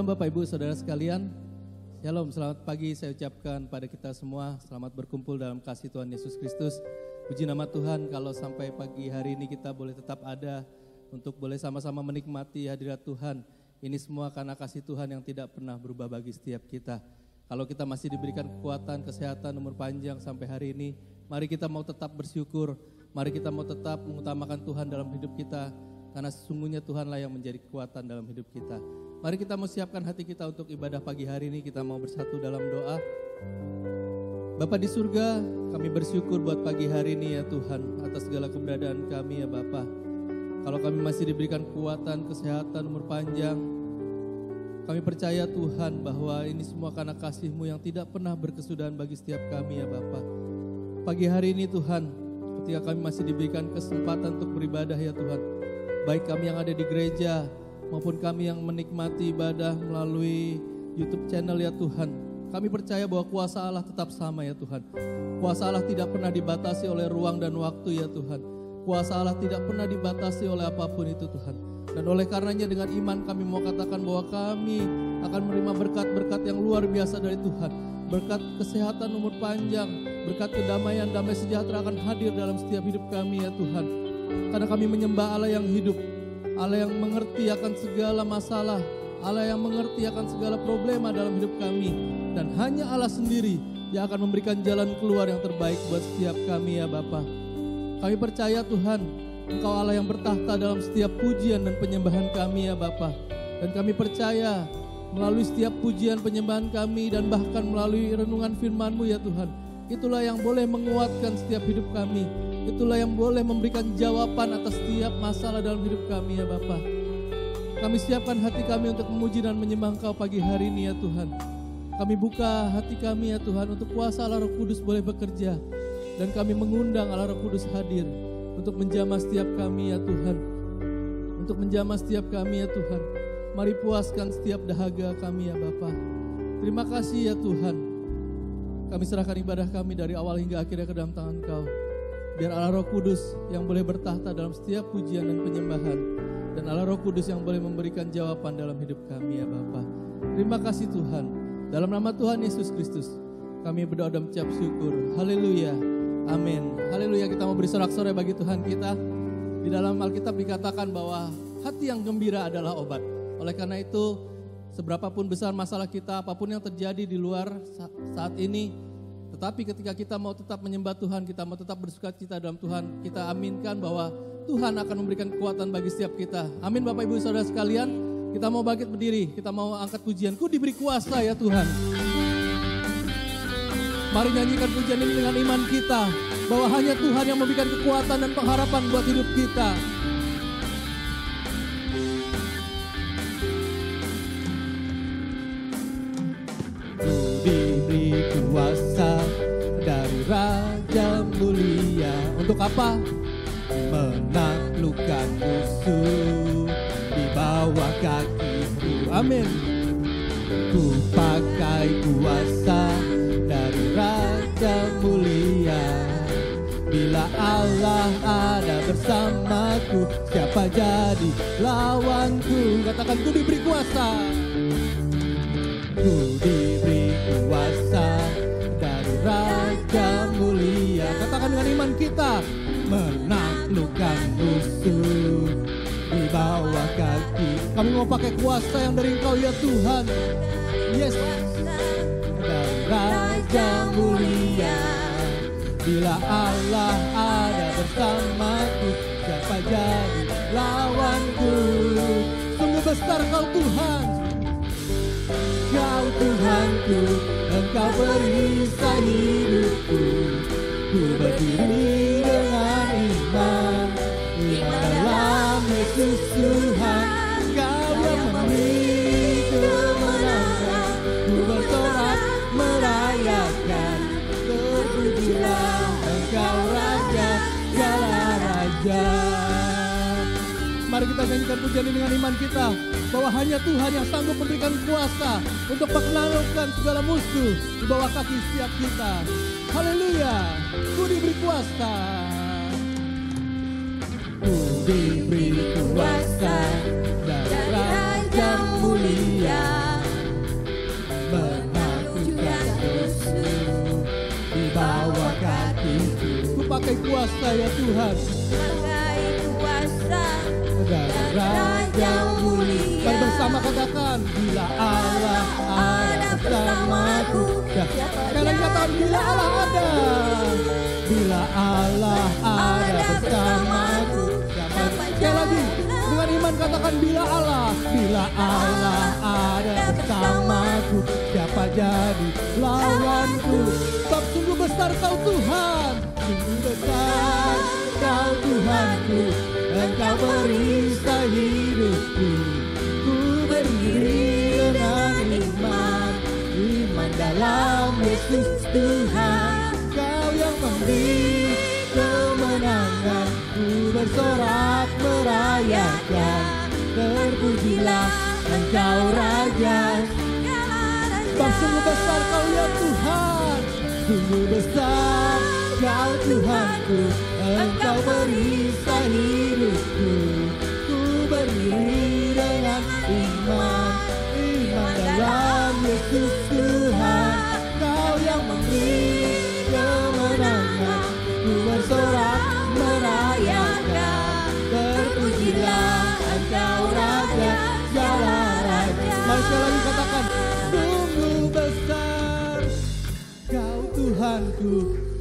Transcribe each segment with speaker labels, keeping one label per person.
Speaker 1: Shalom Bapak Ibu Saudara sekalian. Shalom, selamat pagi saya ucapkan pada kita semua. Selamat berkumpul dalam kasih Tuhan Yesus Kristus. Puji nama Tuhan kalau sampai pagi hari ini kita boleh tetap ada untuk boleh sama-sama menikmati hadirat Tuhan. Ini semua karena kasih Tuhan yang tidak pernah berubah bagi setiap kita. Kalau kita masih diberikan kekuatan, kesehatan, umur panjang sampai hari ini, mari kita mau tetap bersyukur. Mari kita mau tetap mengutamakan Tuhan dalam hidup kita. Karena sesungguhnya Tuhanlah yang menjadi kekuatan dalam hidup kita. Mari kita mau siapkan hati kita untuk ibadah pagi hari ini. Kita mau bersatu dalam doa. Bapa di surga, kami bersyukur buat pagi hari ini ya Tuhan. Atas segala keberadaan kami ya Bapa. Kalau kami masih diberikan kekuatan, kesehatan, umur panjang, kami percaya Tuhan bahwa ini semua karena kasih-Mu yang tidak pernah berkesudahan bagi setiap kami ya Bapa. Pagi hari ini Tuhan, ketika kami masih diberikan kesempatan untuk beribadah ya Tuhan. Baik kami yang ada di gereja maupun kami yang menikmati ibadah melalui YouTube channel ya Tuhan. Kami percaya bahwa kuasa Allah tetap sama ya Tuhan. Kuasa Allah tidak pernah dibatasi oleh ruang dan waktu ya Tuhan. Kuasa Allah tidak pernah dibatasi oleh apapun itu Tuhan. Dan oleh karenanya dengan iman kami mau katakan bahwa kami akan menerima berkat-berkat yang luar biasa dari Tuhan. Berkat kesehatan, umur panjang, berkat kedamaian, damai sejahtera akan hadir dalam setiap hidup kami ya Tuhan. Karena kami menyembah Allah yang hidup, Allah yang mengerti akan segala masalah, Allah yang mengerti akan segala problema dalam hidup kami. Dan hanya Allah sendiri yang akan memberikan jalan keluar yang terbaik buat setiap kami ya Bapa. Kami percaya Tuhan, Engkau Allah yang bertahta dalam setiap pujian dan penyembahan kami ya Bapa. Dan kami percaya melalui setiap pujian penyembahan kami dan bahkan melalui renungan firman-Mu ya Tuhan, itulah yang boleh menguatkan setiap hidup kami. Itulah yang boleh memberikan jawaban atas setiap masalah dalam hidup kami ya Bapa. Kami siapkan hati kami untuk memuji dan menyembah Engkau pagi hari ini ya Tuhan. Kami buka hati kami ya Tuhan untuk kuasa Allah Roh Kudus boleh bekerja. Dan kami mengundang Allah Roh Kudus hadir untuk menjamah setiap kami ya Tuhan. Untuk menjamah setiap kami ya Tuhan. Mari puaskan setiap dahaga kami ya Bapa. Terima kasih ya Tuhan. Kami serahkan ibadah kami dari awal hingga akhirnya ke dalam tangan Kau. Biar Allah Roh Kudus yang boleh bertahta dalam setiap pujian dan penyembahan. Dan Allah Roh Kudus yang boleh memberikan jawaban dalam hidup kami ya Bapa. Terima kasih Tuhan. Dalam nama Tuhan Yesus Kristus kami berdoa dan mengucap syukur. Haleluya. Amin. Haleluya. Kita mau beri sorak-sorai bagi Tuhan kita. Di dalam Alkitab dikatakan bahwa hati yang gembira adalah obat. Oleh karena itu, seberapapun besar masalah kita, apapun yang terjadi di luar saat ini, tetapi ketika kita mau tetap menyembah Tuhan, kita mau tetap bersukacita dalam Tuhan, kita aminkan bahwa Tuhan akan memberikan kekuatan bagi setiap kita. Amin Bapak Ibu Saudara sekalian, kita mau bangkit berdiri, kita mau angkat pujian. Ku diberi kuasa ya Tuhan. Mari nyanyikan pujian ini dengan iman kita, bahwa hanya Tuhan yang memberikan kekuatan dan pengharapan buat hidup kita. Diberi kuasa dari Raja Mulia. Untuk apa? Menaklukkan musuh di bawah kaki-Mu. Amin. Ku pakai kuasa dari Raja Mulia. Bila Allah ada bersamaku, siapa jadi lawanku? Katakan, ku diberi kuasa. Ku diberi kuasa dari Raja Mulia. Katakan dengan iman kita, menaklukkan musuh di bawah kaki. Kami mau pakai kuasa yang dari Engkau ya Tuhan. Yes. Dari Raja Mulia. Bila Allah ada bersamaku, siapa jadi lawanku? Sungguh besar Kau Tuhan. Kau Tuhanku, Engkau perisai hidupku. Ku berdiri dengan iman, iman dalam Yesus Tuhan. Kau yang memberi kemenangan, ku bersorak merayakan. Terpujilah Engkau Raja segala raja. Mari kita nyanyikan pujian ini dengan iman kita, bahwa hanya Tuhan yang sanggup memberikan kuasa untuk menaklukkan segala musuh di bawah kaki setiap kita. Haleluya. Ku diberi kuasa. Ku diberi kuasa dari Raja Mulia. memakai kuasa ya Tuhan.
Speaker 2: Memakai kuasa
Speaker 1: Dan Raja mulia. Dan bersama katakan, bila Allah ada bersamaku. Sekali lagi katakan, bila Allah ada. Bila Allah ada bersamaku. Sekali lagi, dengan iman katakan, bila Allah ada bersamaku. Siapa jadi lawanku? Sebab sungguh besar kau Tuhan. Sungguh besar kau Tuhanku. Engkau perisai hidupku. Ku berdiri dengan iman. Iman dalam Yesus Tuhan. Kau yang memberi kemenangan. Ku bersorak merayakan. Terpujilah Engkau Raja. Sebab sungguh besar kau ya Tuhan. Sungguh besar kau Tuhanku. Engkau perisai hidupku. Ku berdiri dengan iman. Iman dalam Yesus Tuhan. Kau yang memberi kemenangan. Ku bersorak merayakan. Terpujilah Engkau Raja, segala raja. Mari sekali lagi katakan, sungguh besar Kau Tuhanku.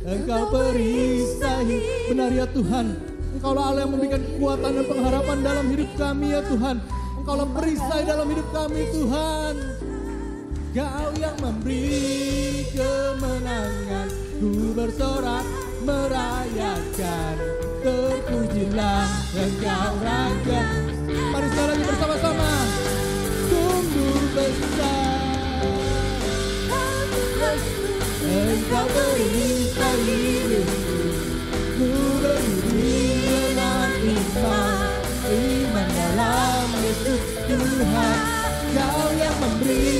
Speaker 1: Engkau perisai. Benar ya Tuhan, Engkaulah Allah yang memberikan kekuatan dan pengharapan dalam hidup kami ya Tuhan. Engkaulah perisai dalam hidup kami Tuhan. Kau yang memberi kemenangan. Ku bersorak merayakan. Terpujilah Engkau Raja. Mari sekali lagi bersama-sama. Sungguh besar Engkau perisai hidupku. Ku berdiri dengan iman. Iman dalam Yesus Tuhan. Kau yang memberi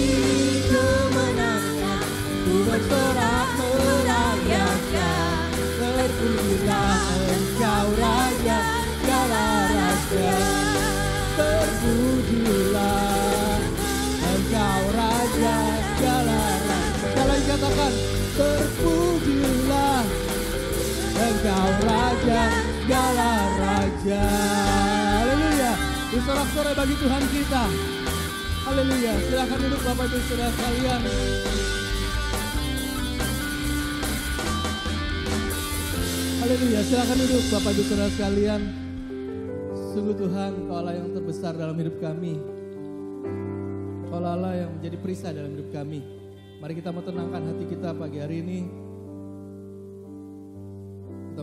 Speaker 1: kemenangan. Ku bersorak merayakan. Terpujilah Engkau Raja, segala raja. Terpujilah Engkau Raja, segala raja. Sekali katakan, terpujilah Engkau Raja, segala raja. Haleluya. Bersorak-sorai bagi Tuhan kita. Haleluya. Silakan duduk Bapak Ibu Saudara sekalian. Haleluya. Silakan duduk Bapak Ibu Saudara sekalian. Sungguh Tuhan, Kau Allah yang terbesar dalam hidup kami. Kau Allah yang menjadi perisai dalam hidup kami. Mari kita mau tenangkan hati kita pagi hari ini. Kita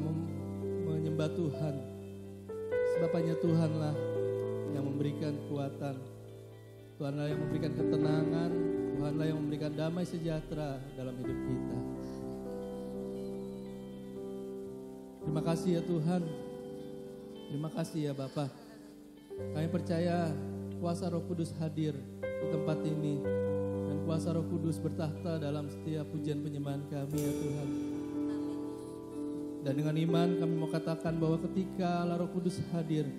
Speaker 1: menyembah Tuhan. Sebab hanya Tuhanlah yang memberikan kekuatan. Tuhanlah yang memberikan ketenangan. Tuhanlah yang memberikan damai sejahtera dalam hidup kita. Terima kasih ya Tuhan. Terima kasih ya Bapa. Kami percaya kuasa Roh Kudus hadir di tempat ini. Dan kuasa Roh Kudus bertahta dalam setiap pujian penyembahan kami ya Tuhan. Dan dengan iman kami mau katakan bahwa ketika Allah Roh Kudus hadir,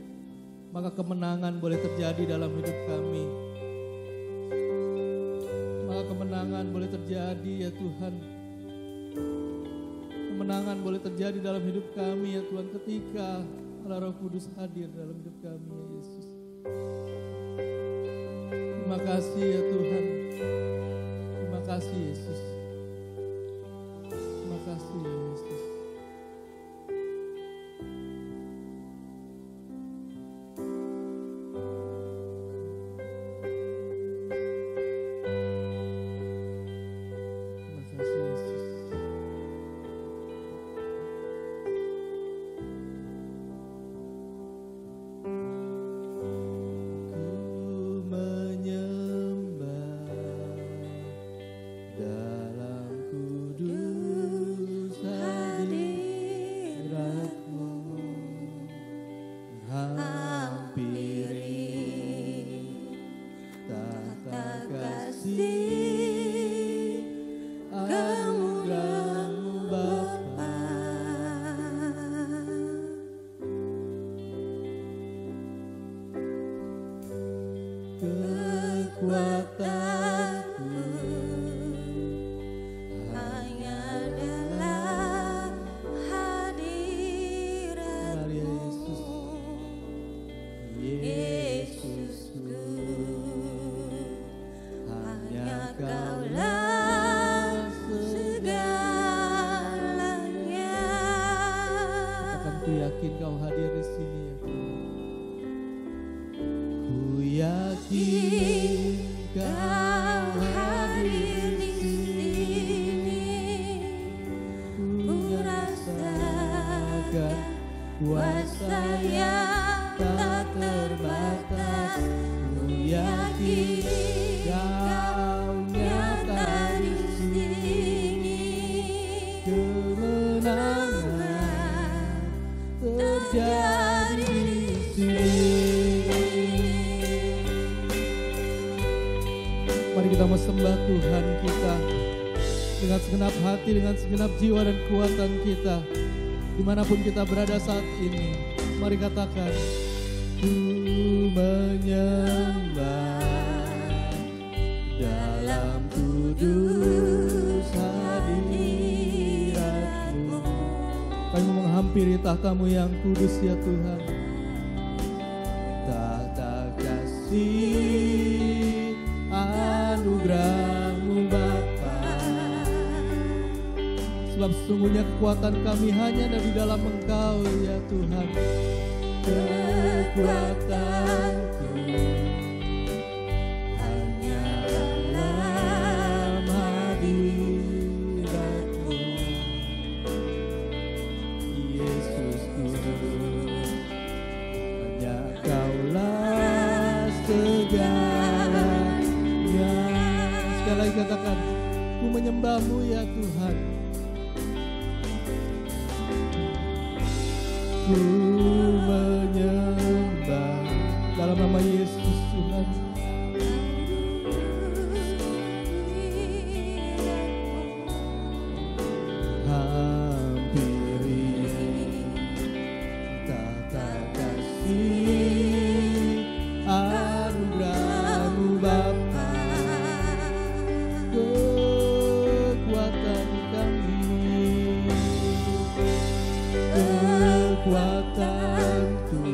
Speaker 1: maka kemenangan boleh terjadi dalam hidup kami. Maka kemenangan boleh terjadi ya Tuhan. Kemenangan boleh terjadi dalam hidup kami ya Tuhan ketika Allah Roh Kudus hadir dalam hidup kami ya Yesus. Terima kasih ya Tuhan. Terima kasih Yesus. Terima kasih Yesus.
Speaker 3: Ku menyembah
Speaker 1: dengan segenap hati, dengan segenap jiwa dan kekuatan kita, dimanapun kita berada saat ini, mari katakan, ku menyembah dalam kudus hadirat-Mu. Kami menghampiri tahta-Mu yang kudus ya Tuhan. Tahta kasih anugerah-Mu Bapa. Sebab sesungguhnya kekuatan kami hanya ada di dalam Engkau ya Tuhan. Kekuatanku hanya dalam hadirat-Mu, Yesusku. Hanya Kaulah segalanya. Sekali lagi katakan, ku menyembah-Mu ya Tuhan. Ku menyembah dalam nama Yesus Tuhan. Hampiri tahta kasih anugerah-Mu Bapa. Kekuatan kami, kekuatanku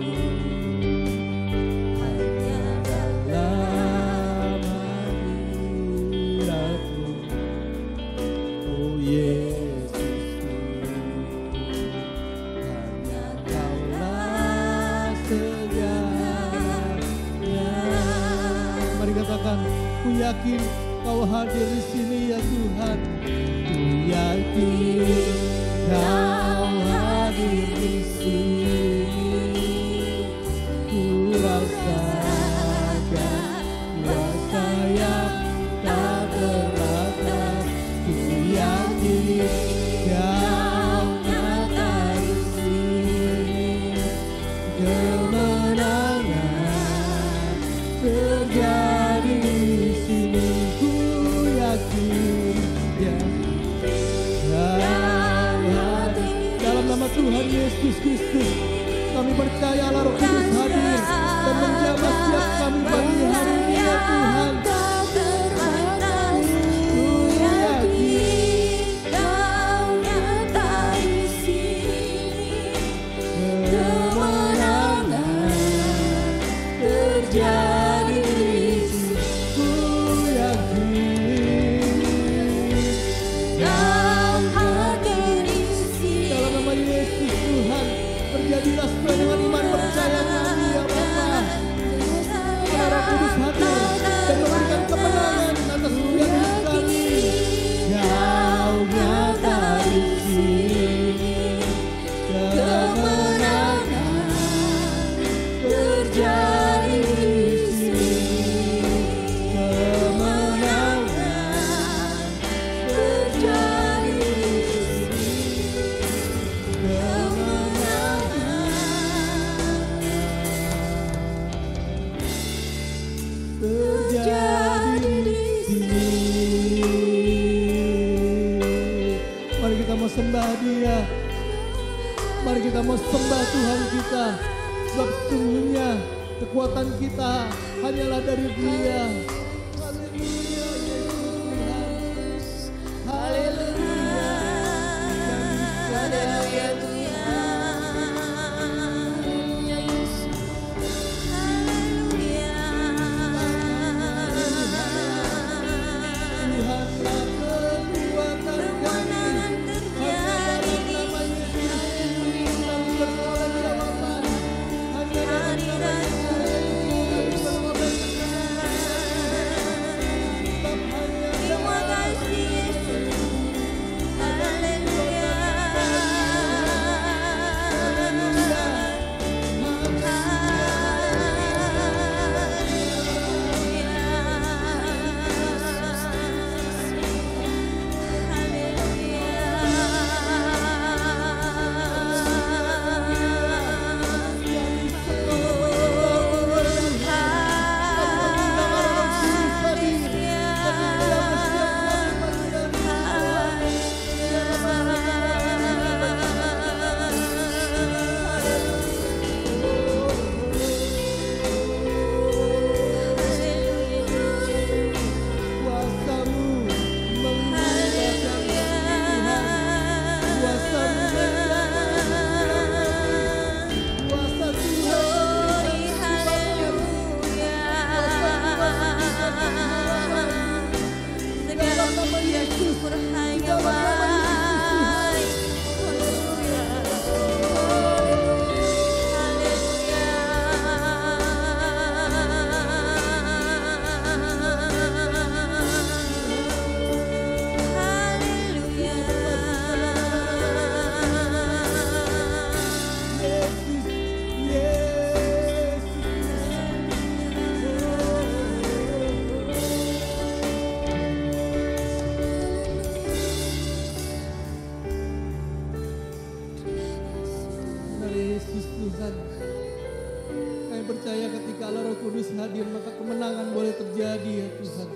Speaker 1: hanya dalam hadirat-Mu, oh Yesusku. Hanya Kaulah segalanya. Mari katakan, ku yakin Kau hadir di sini ya Tuhan. Ku yakin Kau hadir di sini. Ku rasakan kuasa yang tak terbatas. Ku yakin Kau nyata di sini. Kemenangan terjadi di sini. Ku yakin ya. Dalam nama Tuhan Yesus Kristus, kami percaya Allah Roh Kudus hadir dan menjaga setiap kami pagi hari ini ya Tuhan. Ku yakin Kau nyata di sini. Kemenangan terjadi di sini. Ku yakin Kau hadir di sini. Dalam nama Yesus Tuhan, terjadilah sesuai dengan iman percaya kami ya Bapa. Roh Kudus hadir dan memberikan kemenangan atas setiap hidup kami. Kau nyata di sini. Kemenangan terjadi di sini. Kemenangan terjadi di sini. Terjadi di sini. Mari kita mau sembah Dia. Mari kita mau sembah Tuhan kita. Sebab sesungguhnya kekuatan kita hanyalah dari Dia. Haleluya, Yesus Tuhan. Haleluya. Haleluya Tuhan. percaya ketika Allah Roh Kudus hadir maka kemenangan boleh terjadi ya Tuhan.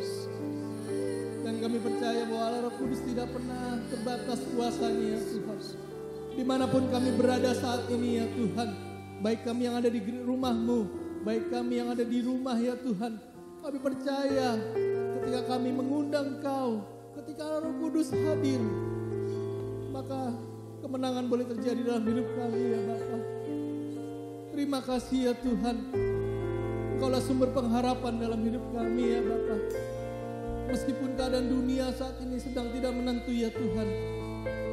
Speaker 1: Dan kami percaya bahwa Allah Roh Kudus tidak pernah terbatas kuasanya ya Tuhan. Dimanapun kami berada saat ini ya Tuhan, baik kami yang ada di rumah-Mu, baik kami yang ada di rumah ya Tuhan, kami percaya ketika kami mengundang Kau, ketika Allah Roh Kudus hadir, maka kemenangan boleh terjadi dalam hidup kami ya Bapa. Terima kasih ya Tuhan, Engkaulah sumber pengharapan dalam hidup kami ya Bapa. Meskipun keadaan dunia saat ini sedang tidak menentu ya Tuhan,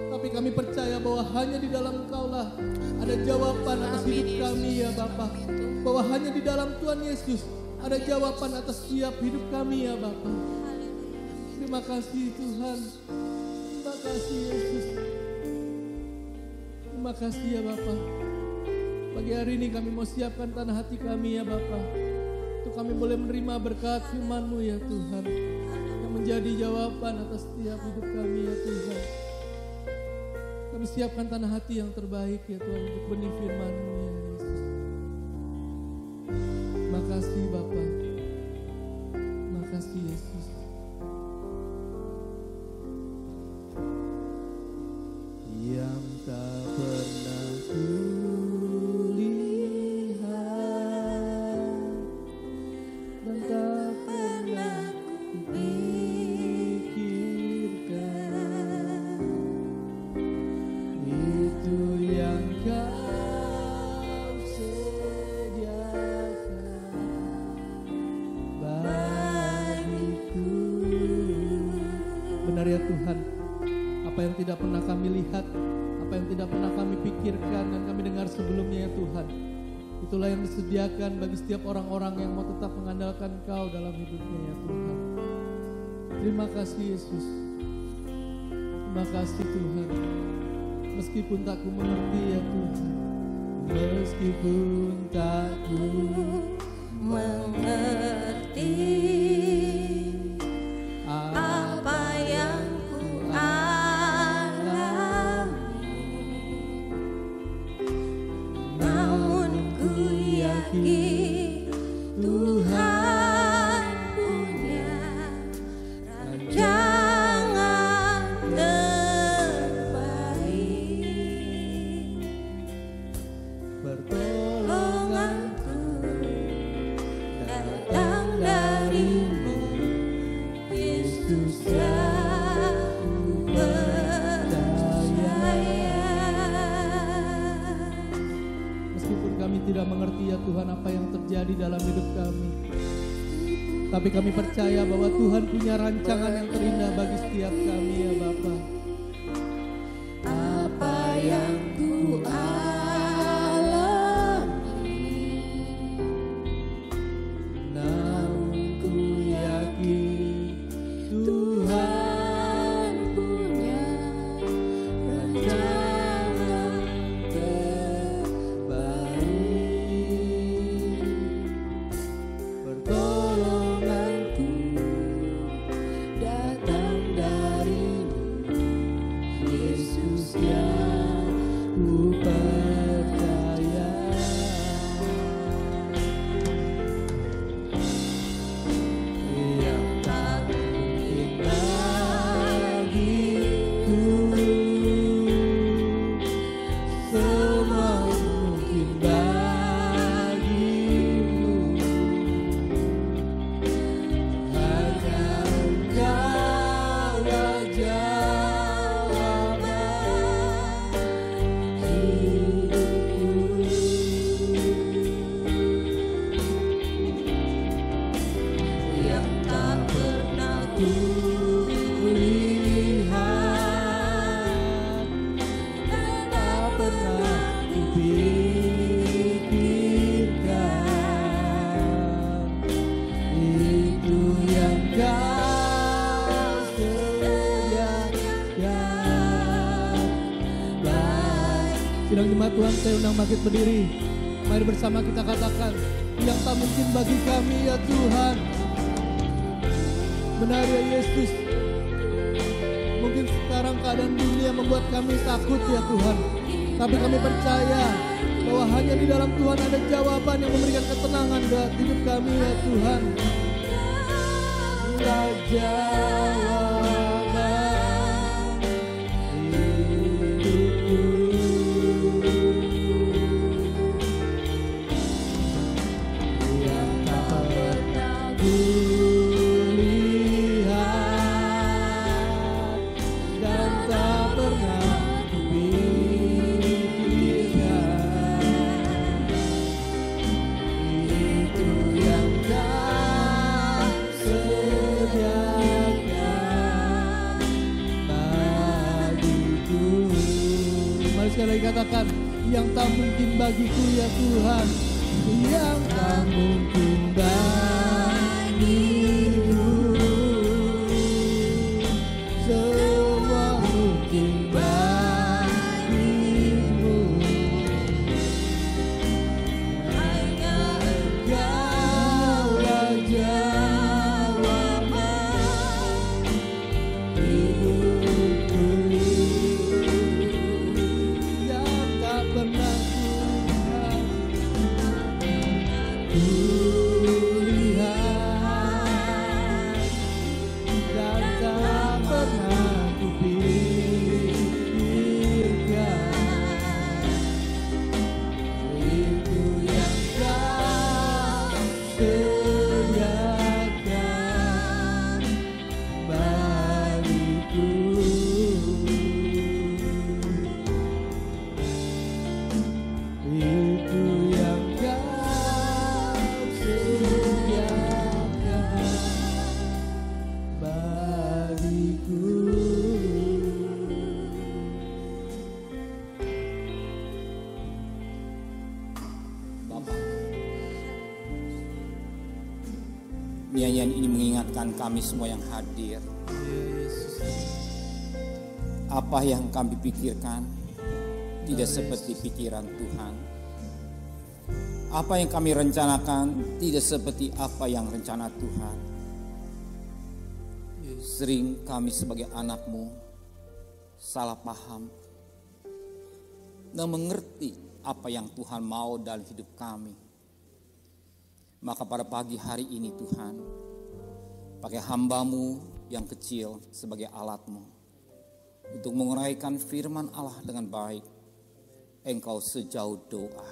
Speaker 1: tapi kami percaya bahwa hanya di dalam Engkaulah ada jawaban atas hidup kami ya Bapa. Bahwa hanya di dalam Tuhan Yesus ada jawaban atas setiap hidup kami ya Bapa. Terima kasih Tuhan. Terima kasih Yesus. Terima kasih ya Bapa. Pagi hari ini kami mau siapkan tanah hati kami ya Bapa, untuk kami boleh menerima berkat firman-Mu ya Tuhan, yang menjadi jawaban atas setiap hidup kami ya Tuhan. Kami siapkan tanah hati yang terbaik ya Tuhan untuk benih firman-Mu ya Yesus. Terima kasih Bapa. Terima kasih Yesus. Yang tak pernah kulihat dan tak pernah kupikirkan, itu yang Kau sediakan bagiku. Benar ya Tuhan, apa yang tidak pernah kami lihat, apa yang tidak pernah kami pikirkan dan kami dengar sebelumnya ya Tuhan, itulah yang disediakan bagi setiap orang-orang yang mau tetap mengandalkan Kau dalam hidupnya ya Tuhan. Terima kasih Yesus. Terima kasih Tuhan. Meskipun tak ku mengerti ya Tuhan, meskipun tak ku
Speaker 2: mengerti apa yang ku alami, namun ku yakin Tuhan punya rancangan terbaik. Pertolonganku datang dari-Mu, Yesus aku percaya.
Speaker 1: Meskipun kami tidak mengerti ya Tuhan apa yang terjadi dalam hidup kami, tapi kami percaya bahwa Tuhan punya rancangan yang terindah bagi setiap kami ya Bapa.
Speaker 2: Apa yang ku alami,
Speaker 1: Namun ku yakin Tuhan
Speaker 2: punya rancangan
Speaker 1: terbaik. Pertolonganku
Speaker 2: datang dari-Mu,
Speaker 1: Yesus yang ku percaya. Yang tak mungkin bagiku, semua mungkin bagimu. Hanya Engkaulah jawaban hidupku.
Speaker 2: yang tak pernah ku
Speaker 1: Kulihat dan tak pernah kupikirkan, itu yang Kau sediakan baik. Sidang jemaat Tuhan, saya undang bangkit berdiri. Mari bersama kita katakan, yang tak mungkin bagi kami ya Tuhan. Benar ya Yesus. Mungkin sekarang keadaan dunia membuat kami takut ya Tuhan, tapi kami percaya bahwa hanya di dalam Tuhan ada jawaban yang memberikan ketenangan buat hidup kami ya Tuhan. Jawaban hidupku, yang tak pernah kulihat dan tak pernah kupikirkan, itu yang kau sediakan bagiku. Mari sekali lagi katakan, yang tak mungkin bagiku ya Tuhan, yang tak mungkin bagiku, semua mungkin bagimu. Hanya Engkaulah jawaban hidupku, yang tak pernah kulihat dan tak pernah kupikirkan, itu yang kau sediakan bagiku. Itu yang kau sediakan bagiku.
Speaker 3: Bapak, nyanyian ini mengingatkan kami semua yang hadir. Apa yang kami pikirkan tidak seperti pikiran Tuhan. Apa yang kami rencanakan tidak seperti apa yang rencana Tuhan. Sering kami sebagai anak-Mu salah paham dan mengerti apa yang Tuhan mau dalam hidup kami. Maka pada pagi hari ini Tuhan, pakai hamba-Mu yang kecil sebagai alat-Mu untuk menguraikan firman Allah dengan baik. Engkau sejauh doa.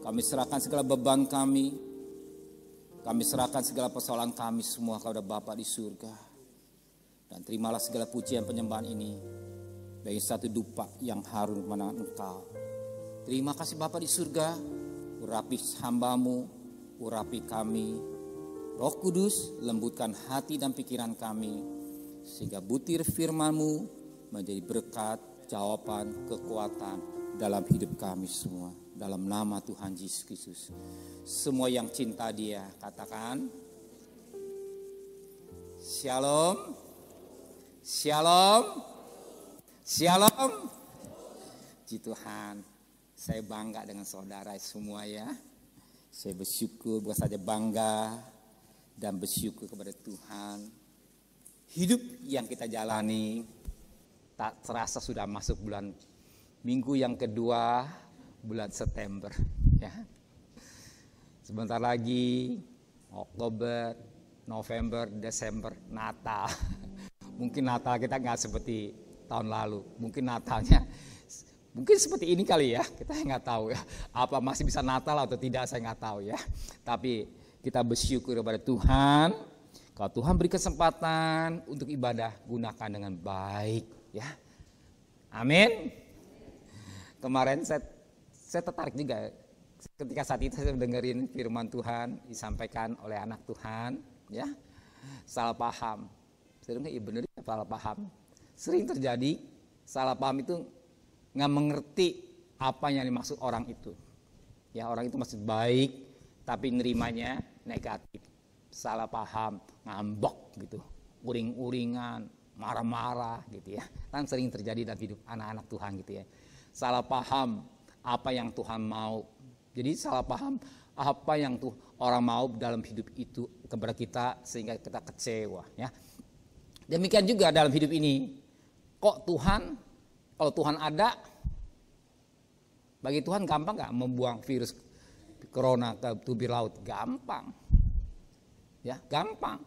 Speaker 3: Kami serahkan segala beban kami serahkan segala persoalan kami semua kepada Bapa di surga. Dan terimalah segala pujian penyembahan ini bagi satu dupa yang harum kepada Engkau. Terima kasih Bapa di surga, urapi hamba-Mu, urapi kami. Roh Kudus, lembutkan hati dan pikiran kami, sehingga butir firman-Mu menjadi berkat, jawaban, kekuatan dalam hidup kami semua. Dalam nama Tuhan Yesus Kristus. Semua yang cinta Dia, katakan Shalom, Shalom, Shalom. Puji Tuhan, saya bangga dengan saudara semua ya. Saya bersyukur, bukan saja bangga dan bersyukur kepada Tuhan. Hidup yang kita jalani tak terasa sudah masuk minggu yang kedua bulan September ya. Sebentar lagi Oktober, November, Desember, Natal. Mungkin Natal kita nggak seperti tahun lalu. Mungkin Natalnya mungkin seperti ini kali ya. Kita nggak tahu ya. Apa masih bisa Natal atau tidak saya nggak tahu ya. Tapi kita bersyukur kepada Tuhan. Kalau Tuhan beri kesempatan untuk ibadah, gunakan dengan baik ya. Amin. Kemarin saya tertarik juga ketika saat itu saya dengerin firman Tuhan disampaikan oleh anak Tuhan ya. Salah paham. Saya dengar iya benar ya, salah paham. Sering terjadi salah paham itu nggak mengerti apa yang dimaksud orang itu. Ya, orang itu maksud baik tapi nerimanya negatif. Salah paham, ngambek gitu. Uring-uringan, marah-marah gitu ya. Kan sering terjadi dalam hidup anak-anak Tuhan gitu ya. Salah paham apa yang Tuhan mau. Jadi salah paham apa yang tuh orang mau dalam hidup itu kepada kita sehingga kita kecewa ya. Demikian juga dalam hidup ini. Kok Tuhan, kalau Tuhan ada Bagi Tuhan gampang nggak membuang virus corona ke tubir laut? Gampang. Ya, gampang.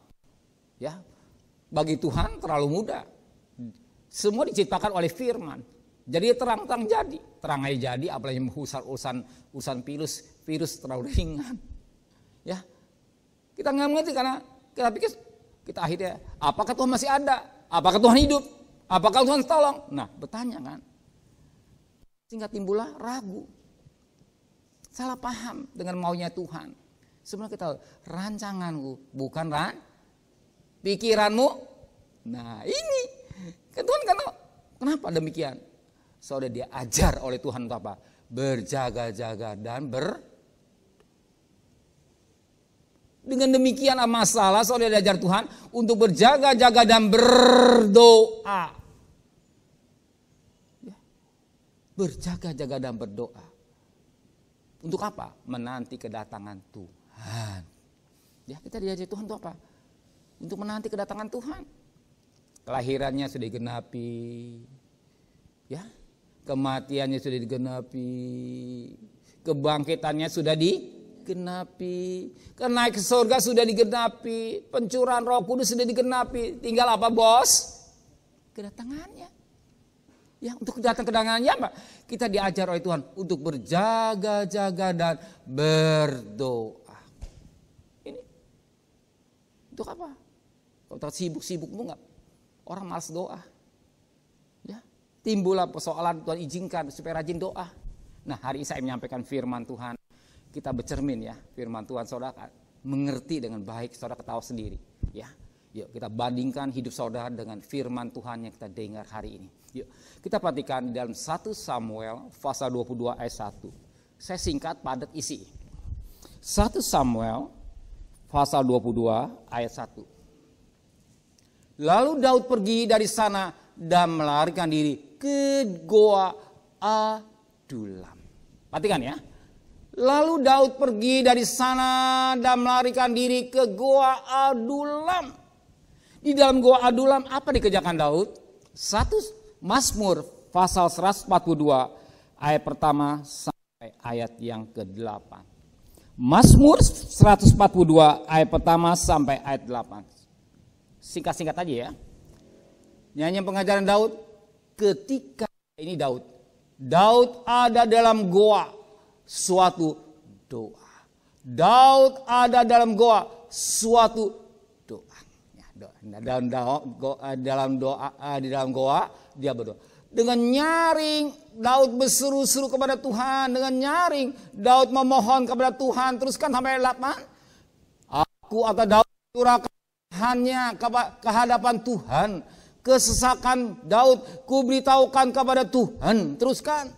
Speaker 3: Ya. Bagi Tuhan terlalu mudah. Semua diciptakan oleh firman. Jadi terang-terang jadi. Terang aja jadi, apalagi urusan virus terlalu ringan. Ya. Kita nggak mengerti karena kita pikir kita akhirnya, apakah Tuhan masih ada? Apakah Tuhan hidup? Apakah Tuhan tolong? Nah, bertanya kan. Sehingga timbullah ragu. Salah paham dengan maunya Tuhan. Sebenarnya kita tahu, rancanganku bukan pikiranmu. Nah, ini kan Tuhan kan kenapa demikian? Soalnya dia ajar oleh Tuhan untuk apa? Berjaga-jaga dan Dengan demikian masalah soalnya diajar Tuhan untuk berjaga-jaga dan berdoa. Berjaga-jaga dan berdoa. Untuk apa? Menanti kedatangan Tuhan. Ya, kita diajar Tuhan untuk apa? Untuk menanti kedatangan Tuhan. Kelahirannya sudah digenapi. Ya. Kematiannya sudah digenapi. Kebangkitannya sudah digenapi. Kenaik ke surga sudah digenapi. Pencurahan Roh Kudus sudah digenapi. Tinggal apa, Bos? Kedatangannya. Ya, untuk kedatangannya apa? Kita diajar oleh Tuhan untuk berjaga-jaga dan berdoa. Ini untuk apa? Kalau tak sibuk-sibuk enggak? Orang malas doa. Ya, timbullah persoalan, Tuhan izinkan supaya rajin doa. Nah, hari ini saya menyampaikan firman Tuhan. Kita bercermin ya, firman Tuhan saudara mengerti dengan baik, saudara ketawa sendiri. Ya, yuk kita bandingkan hidup saudara dengan firman Tuhan yang kita dengar hari ini. Yuk, kita perhatikan dalam 1 Samuel pasal 22 ayat 1. Saya singkat padat isi. 1 Samuel pasal 22 ayat 1. Lalu Daud pergi dari sana dan melarikan diri ke Goa Adulam. Perhatikan ya. Lalu Daud pergi dari sana dan melarikan diri ke Goa Adulam. Di dalam Goa Adulam apa dikerjakan Daud? 1 Mazmur pasal 142 ayat pertama sampai ayat yang ke-8. Mazmur 142 ayat pertama sampai ayat 8. Singkat-singkat aja ya. Nyanyian pengajaran Daud ketika ini Daud ada dalam goa suatu doa. Daud ada dalam goa suatu doa. Di dalam goa dia berdoa. Dengan nyaring Daud berseru-seru kepada Tuhan. Dengan nyaring Daud memohon kepada Tuhan. Teruskan sampai 8. Aku atau Daud curahkan hanya ke hadapan Tuhan. Kesesakan Daud ku beritahukan kepada Tuhan. Teruskan.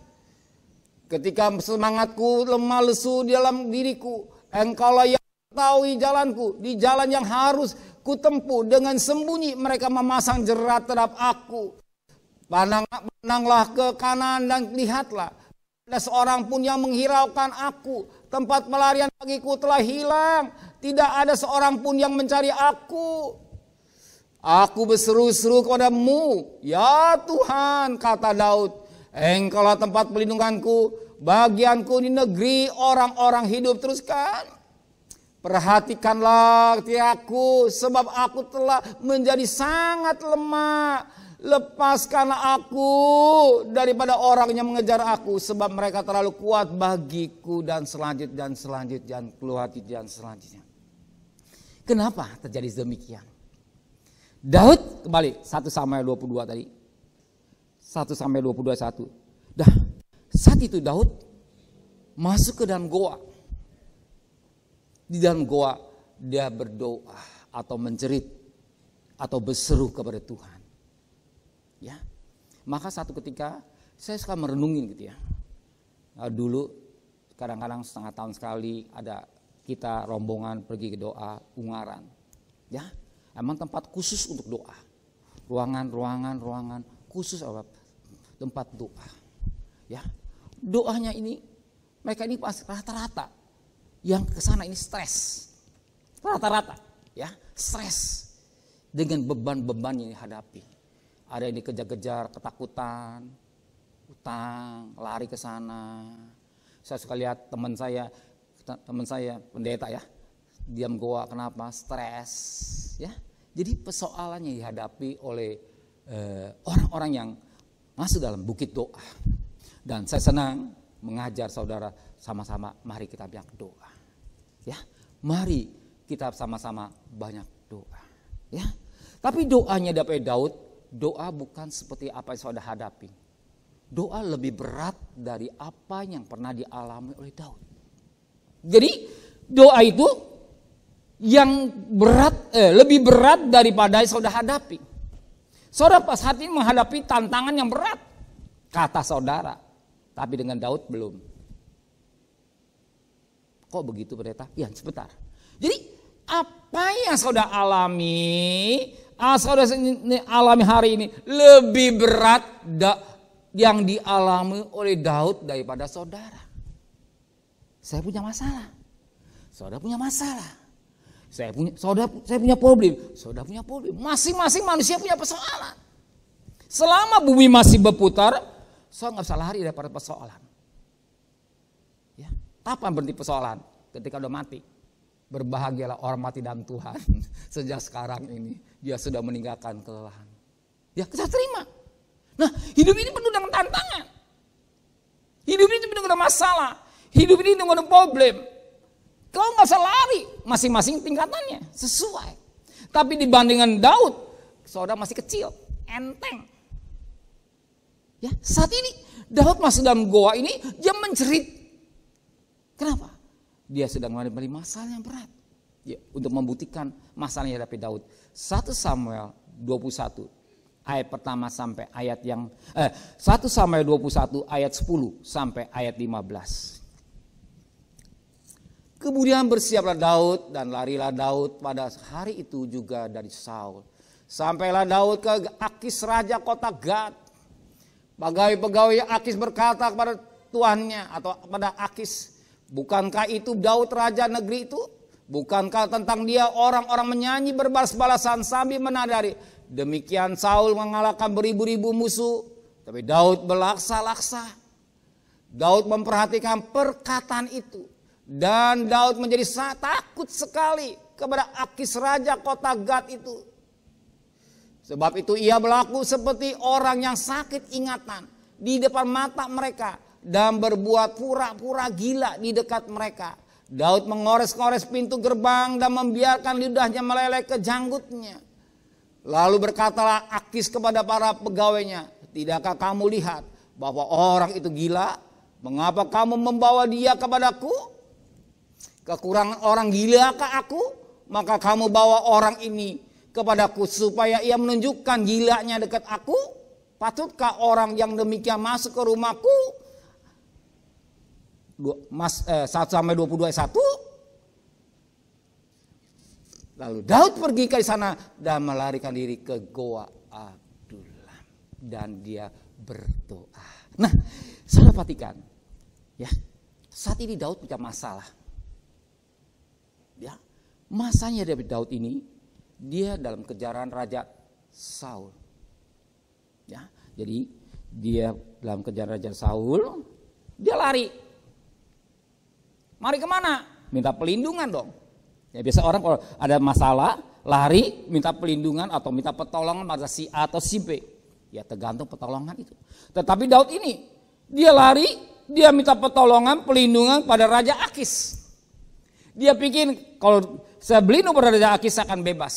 Speaker 3: Ketika semangatku lemah lesu di dalam diriku, Engkaulah yang mengetahui jalanku, di jalan yang harus ku tempuh. Dengan sembunyi mereka memasang jerat terhadap aku. Pandanglah ke kanan dan lihatlah. Ada seorang pun yang menghiraukan aku. Tempat pelarian bagiku telah hilang. Tidak ada seorang pun yang mencari aku. Aku berseru-seru kepadamu. Ya Tuhan, kata Daud. Engkaulah tempat pelindunganku. Bagianku di negeri orang-orang hidup. Teruskan. Perhatikanlah hatiku, sebab aku telah menjadi sangat lemah. Lepaskanlah aku daripada orang yang mengejar aku, sebab mereka terlalu kuat bagiku. Dan selanjutnya selanjutnya. Kenapa terjadi demikian? Daud kembali 1 Samuel 22 tadi. 1 Samuel 22 1. Dah, saat itu Daud masuk ke dalam goa. Di dalam goa dia berdoa atau menjerit atau berseru kepada Tuhan. Ya, maka satu ketika saya suka merenungin gitu ya. Dulu kadang-kadang setengah tahun sekali ada kita rombongan pergi ke doa Ungaran. Ya, emang tempat khusus untuk doa. Ruangan khusus apa? Tempat doa. Ya, doanya ini mereka ini pas rata-rata yang ke sana ini stres. Rata-rata, ya, stres dengan beban-beban yang dihadapi. Ada yang dikejar-kejar, ketakutan, utang, lari ke sana. Saya suka lihat teman saya pendeta ya, diam goa, kenapa? Stres, ya. Jadi persoalannya dihadapi oleh orang-orang yang masuk dalam bukit doa. Dan saya senang mengajar saudara sama-sama, mari kita banyak doa. Ya, mari kita sama-sama banyak doa. Ya, tapi doanya dari Daud, doa bukan seperti apa yang saudara hadapi. Doa lebih berat dari apa yang pernah dialami oleh Daud. Jadi doa itu yang berat, lebih berat daripada yang saudara hadapi. Saudara pas saat ini menghadapi tantangan yang berat, kata saudara. Tapi dengan Daud belum. Kok begitu pendeta? Ya sebentar. Jadi apa yang saudara alami, hari ini lebih berat yang dialami oleh Daud daripada saudara. Saya punya masalah. Saudara punya masalah. Saya punya problem. Saudara punya problem. Masing-masing manusia punya persoalan. Selama bumi masih berputar, saudara nggak bisa lari daripada persoalan. Ya, kapan berhenti persoalan? Ketika udah mati. Berbahagialah orang mati dalam Tuhan. Sejak sekarang ini dia sudah meninggalkan kelelahan. Ya, kita terima. Nah, hidup ini penuh dengan tantangan. Hidup ini penuh dengan masalah. Hidup ini penuh dengan problem. Kau nggak usah lari, masing-masing tingkatannya sesuai. Tapi dibandingkan Daud, saudara masih kecil, enteng. Ya, saat ini Daud masuk dalam goa ini, dia menjerit. Kenapa? Dia sedang mengalami masalah yang berat. Ya, untuk membuktikan masalah yang dihadapi Daud. 1 Samuel 21 ayat pertama sampai ayat 1 Samuel 21 ayat 10 sampai ayat 15. Kemudian bersiaplah Daud dan larilah Daud pada hari itu juga dari Saul. Sampailah Daud ke Akis raja kota Gad. Pegawai-pegawai Akis berkata kepada tuannya atau kepada Akis, bukankah itu Daud raja negeri itu? Bukankah tentang dia orang-orang menyanyi berbalas-balasan sambil menadari, demikian Saul mengalahkan beribu-ribu musuh, tapi Daud berlaksa-laksa. Daud memperhatikan perkataan itu. Dan Daud menjadi takut sekali kepada Akis raja kota Gad itu. Sebab itu ia berlaku seperti orang yang sakit ingatan di depan mata mereka. Dan berbuat pura-pura gila di dekat mereka. Daud mengores-ngores pintu gerbang dan membiarkan lidahnya meleleh ke janggutnya. Lalu berkatalah Akis kepada para pegawainya, tidakkah kamu lihat bahwa orang itu gila? Mengapa kamu membawa dia kepadaku? Kekurangan orang gilakah aku? Maka kamu bawa orang ini kepadaku supaya ia menunjukkan gilanya dekat aku. Patutkah orang yang demikian masuk ke rumahku? 1 sampai 22 ayat 1. Lalu Daud pergi ke sana dan melarikan diri ke Goa Adullam. Dan dia berdoa. Nah, saudara perhatikan. Ya, saat ini Daud punya masalah. Ya, masanya dari Daud ini dia dalam kejaran Raja Saul. Ya, jadi dia dalam kejaran Raja Saul, dia lari. Mari kemana? Minta pelindungan dong. Ya biasa orang kalau ada masalah lari minta pelindungan atau minta pertolongan pada si A atau si B. Ya tergantung pertolongan itu. Tetapi Daud ini dia lari, dia minta pertolongan, pelindungan pada Raja Akis. Dia pikir kalau saya berlindung pada Raja Akis saya akan bebas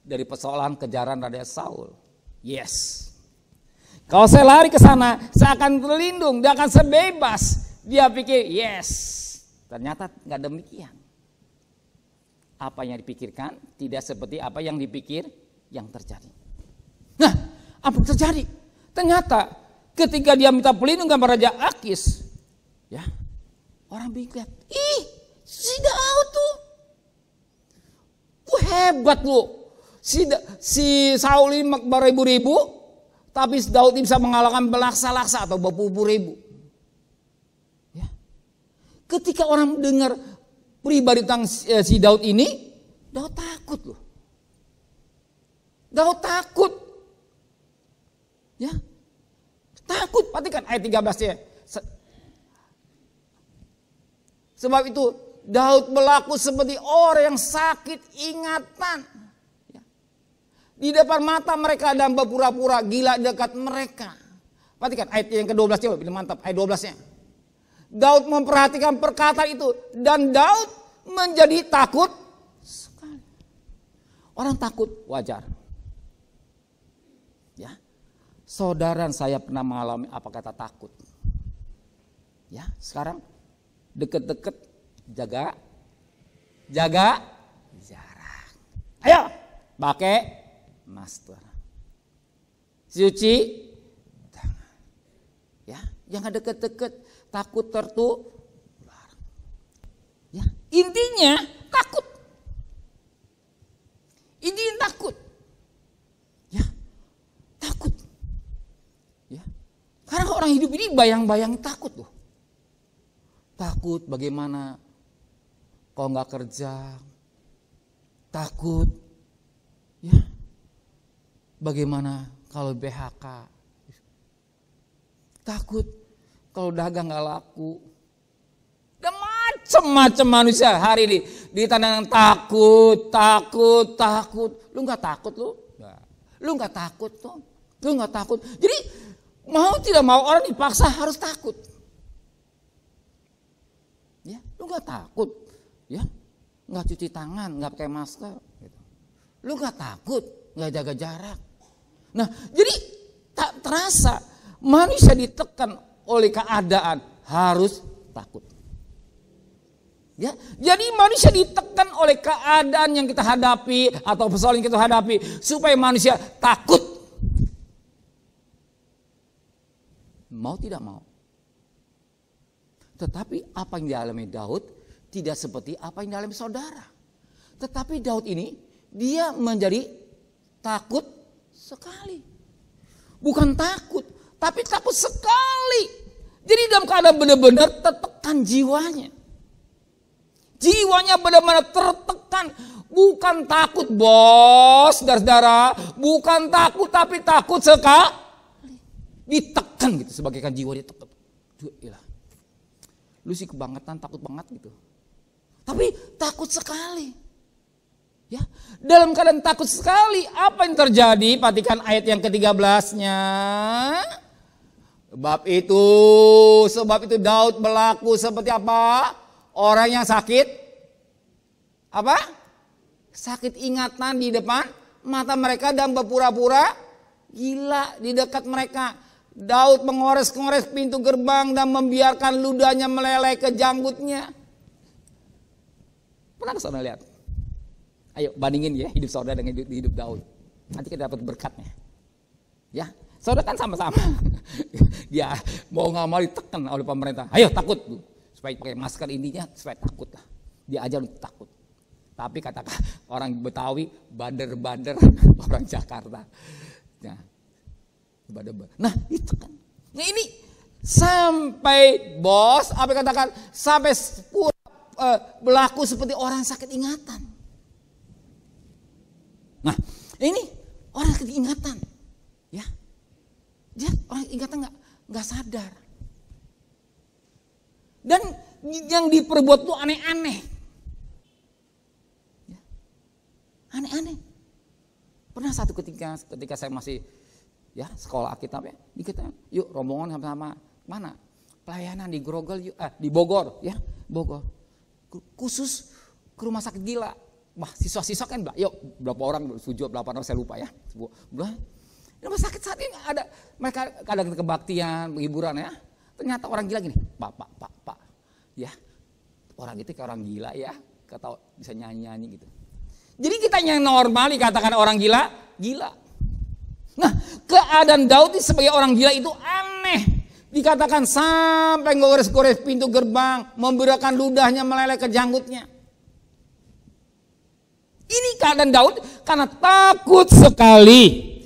Speaker 3: dari persoalan kejaran Raja Saul. Yes. Kalau saya lari ke sana saya akan terlindung, dia akan sebebas. Dia pikir yes. Ternyata nggak demikian. Apa yang dipikirkan tidak seperti apa yang dipikir yang terjadi. Nah, apa yang terjadi? Ternyata ketika dia minta pelindungan pada Raja Akis, ya orang pikir, si Daud tuh hebat loh. Si Saul ini beribu-ribu, tapi Daud ini bisa mengalahkan belaksa-laksa atau berpuluh-ribu. Ya. Ketika orang dengar pribadi tentang si Daud ini, Daud takut loh. Daud takut. Ya. takut. Perhatikan ayat 13-nya. Sebab itu Daud berlaku seperti orang yang sakit ingatan. Di depan mata mereka dan berpura-pura gila dekat mereka. Perhatikan ayat yang ke-12, coba lebih mantap ayat 12-nya. Daud memperhatikan perkataan itu dan Daud menjadi takut sekali. Orang takut wajar. Ya. Saudara saya pernah mengalami apa kata takut. Ya, sekarang deket-deket jaga jarak. Ayo, pakai masker. Cuci tangan. Ya, jangan deket-deket, takut tertular. Ya, intinya takut. Intinya takut. Ya, takut. Ya. Karena orang hidup ini bayang-bayang takut loh. Takut bagaimana kalau nggak kerja, takut, ya, bagaimana kalau BHK, takut kalau dagang nggak laku, dan macam-macam manusia hari ini ditandang takut. Lu nggak takut lu nggak takut tuh, lu nggak takut. Jadi mau tidak mau orang dipaksa harus takut. Ya, lu nggak takut, ya, nggak cuci tangan, nggak pakai masker, gitu. Lu nggak takut, nggak jaga jarak. Nah, jadi tak terasa manusia ditekan oleh keadaan harus takut. Ya, jadi manusia ditekan oleh keadaan yang kita hadapi atau persoalan yang kita hadapi supaya manusia takut. Mau tidak mau. Tetapi apa yang dialami Daud tidak seperti apa yang dialami saudara. Tetapi Daud ini dia menjadi takut sekali. Bukan takut, tapi takut sekali. Jadi dalam keadaan benar-benar tertekan jiwanya. Jiwanya benar-benar tertekan. Bukan takut bos, saudara-saudara. Bukan takut, tapi takut sekali. Ditekan gitu, sebagaikan jiwa dia tekan. Lu sih kebangetan, takut banget gitu. Tapi takut sekali. Ya, dalam keadaan takut sekali, apa yang terjadi? Perhatikan ayat yang ke-13-nya. Sebab itu Daud berlaku seperti apa? Orang yang sakit. Apa? Sakit ingatan di depan mata mereka dan berpura-pura gila di dekat mereka. Daud mengores-ngores pintu gerbang dan membiarkan ludahnya meleleh ke janggutnya. Pernah saudara lihat? Ayo bandingin ya hidup saudara dengan hidup Daud. Nanti kita dapat berkatnya. Ya, saudara kan sama-sama. Dia mau nggak mau ditekan oleh pemerintah. Ayo takut, supaya pakai masker intinya supaya takut lah. Dia ajar untuk takut. Tapi katakan orang Betawi bader-bader orang Jakarta. Ya. Nah itu kan. Nah ini sampai bos apa katakan sampai berlaku seperti orang sakit ingatan. Nah ini orang sakit ingatan, ya. Dia orang ingatan nggak sadar. Dan yang diperbuat tuh aneh-aneh, ya. Aneh-aneh. Pernah satu ketika saya masih ya sekolah Alkitab ya, kita yuk rombongan sama-sama mana pelayanan di Grogol yuk, di Bogor ya Bogor, khusus ke rumah sakit gila. Wah siswa-siswa kan yuk berapa orang 7 8 orang saya lupa ya. Rumah sakit saat ini ada mereka kadang kebaktian hiburan ya. Ternyata orang gila gini pak ya orang itu kayak orang gila ya, kata bisa nyanyi gitu. Jadi kita yang normal dikatakan orang gila. Nah, keadaan Daud sebagai orang gila itu aneh. Dikatakan sampai ngores-ngores pintu gerbang, memberikan ludahnya meleleh ke janggutnya. Ini keadaan Daud karena takut sekali.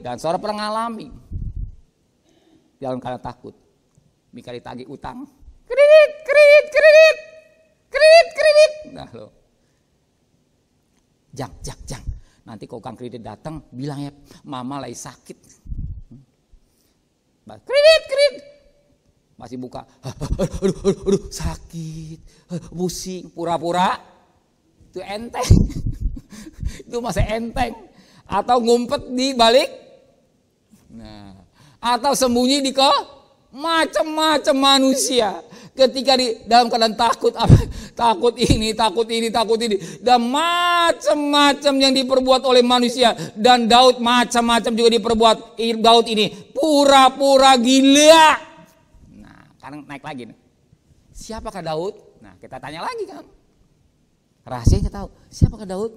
Speaker 3: Dan saudara pernah ngalami dalam keadaan takut. Mika ditagih utang. Kredit. Jang. Nanti kalau Kang kredit datang, bilang ya, mama lagi sakit. Kredit. Masih buka, aduh, sakit, pusing, pura-pura. Itu enteng. Itu masih enteng. Atau ngumpet di balik. Nah, atau sembunyi di macam-macam manusia. Ketika di dalam keadaan takut, takut ini, dan macam-macam yang diperbuat oleh manusia. Dan Daud macam-macam juga diperbuat. Daud ini pura-pura gila. Nah, sekarang naik lagi nih. Siapakah Daud? Nah, kita tanya lagi kan. Rahasianya tahu. Siapakah Daud?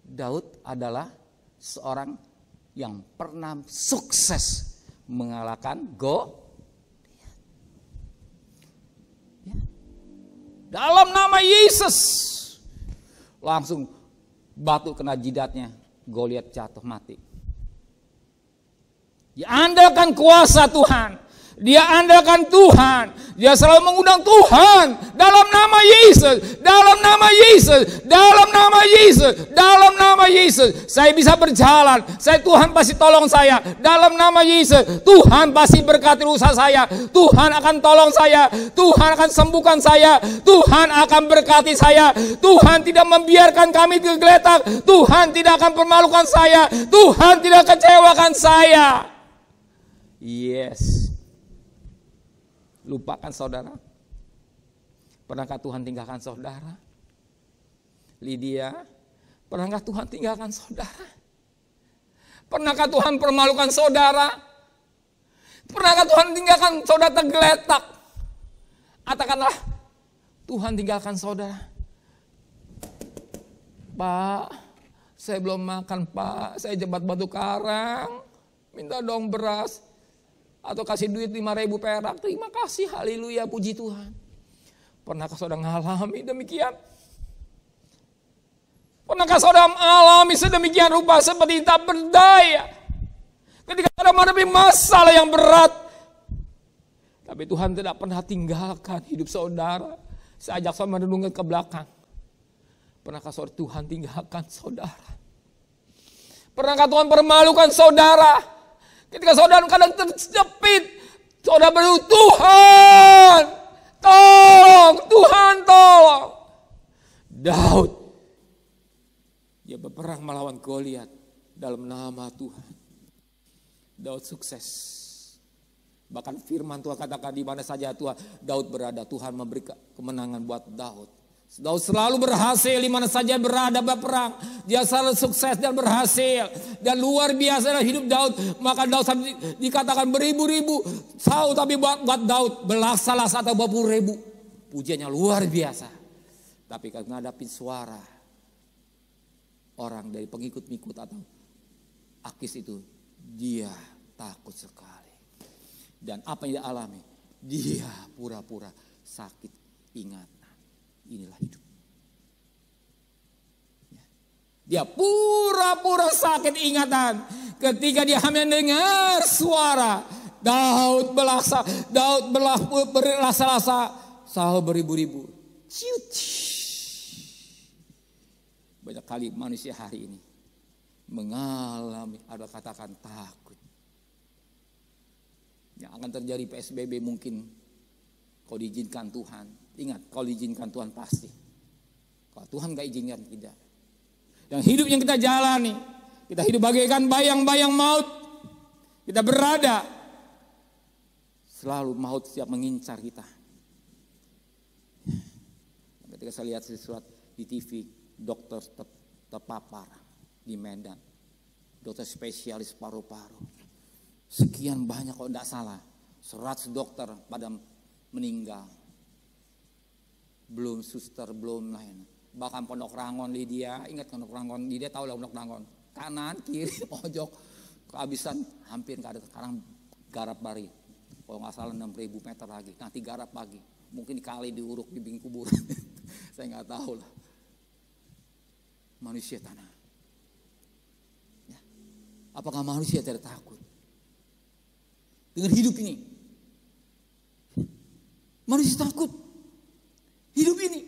Speaker 3: Daud adalah seorang yang pernah sukses mengalahkan Goliat. Dalam nama Yesus, langsung batu kena jidatnya, Goliat jatuh mati. Dia andalkan kuasa Tuhan, dia andalkan Tuhan, dia selalu mengundang Tuhan dalam nama Yesus, dalam nama Yesus, dalam nama Yesus, dalam nama Yesus. Saya bisa berjalan, Tuhan pasti tolong saya. Dalam nama Yesus, Tuhan pasti berkati usaha saya. Tuhan akan tolong saya, Tuhan akan sembuhkan saya, Tuhan akan berkati saya. Tuhan tidak membiarkan kami tergeletak, Tuhan tidak akan permalukan saya, Tuhan tidak kecewakan saya. Yes. Lupakan saudara. Pernahkah Tuhan tinggalkan saudara? Lydia, pernahkah Tuhan tinggalkan saudara? Pernahkah Tuhan permalukan saudara? Pernahkah Tuhan tinggalkan saudara tergeletak? Katakanlah, Tuhan tinggalkan saudara. Pak, saya belum makan Pak, saya jebat batu karang, minta dong beras. Atau kasih duit 5.000 perak, terima kasih, haleluya, puji Tuhan. Pernahkah saudara mengalami demikian? Pernahkah saudara mengalami sedemikian rupa seperti tak berdaya? Ketika saudara menghadapi masalah yang berat, tapi Tuhan tidak pernah tinggalkan hidup saudara. Saya ajak saudara merenungkan ke belakang. Pernahkah saudara Tuhan tinggalkan saudara? Pernahkah Tuhan permalukan saudara? Ketika saudara kadang terjepit, saudara berdoa, Tuhan tolong, Tuhan tolong. Daud, dia berperang melawan Goliat dalam nama Tuhan. Daud sukses. Bahkan firman Tuhan katakan di mana saja Tuhan Daud berada, Tuhan memberi kemenangan buat Daud. Daud selalu berhasil di mana saja berada berperang. Dia selalu sukses dan berhasil. Dan luar biasa dalam hidup Daud. Maka Daud dikatakan beribu-ribu Saul, tapi buat Daud belas-las atau 20.000. Pujiannya luar biasa. Tapi kalau menghadapi suara orang dari pengikut-pengikut atau Akis itu, dia takut sekali. Dan apa yang dia alami? Dia pura-pura sakit ingatan. Inilah hidup. Dia pura-pura sakit ingatan. Ketika dia hanya mendengar suara Daud berlasa-lasa, Saul beribu-ribu. Banyak kali manusia hari ini mengalami, ada katakan takut. Yang akan terjadi PSBB mungkin kalau diizinkan Tuhan. Ingat, kalau diizinkan Tuhan pasti. Kalau Tuhan gak izinkan tidak. Dan hidup yang kita jalani, kita hidup bagaikan bayang-bayang maut. Kita berada, selalu maut siap mengincar kita. Ketika saya lihat sesuatu di TV, dokter terpapar di Medan. Dokter spesialis paru-paru. Sekian banyak kalau tidak salah, 100 dokter pada meninggal. Belum suster, belum lain. Bahkan Pondok Rangon Lydia, ingat Pondok Rangon Lydia, tahu lah Pondok Rangon. Kanan, kiri, pojok, kehabisan hampir nggak ada. Sekarang garap bari, kalau nggak salah 6.000 meter lagi. Nanti garap lagi, mungkin dikali diuruk di pinggir kubur. Saya nggak tahu lah. Manusia tanah. Ya. Apakah manusia tidak takut dengan hidup ini? Manusia takut hidup ini.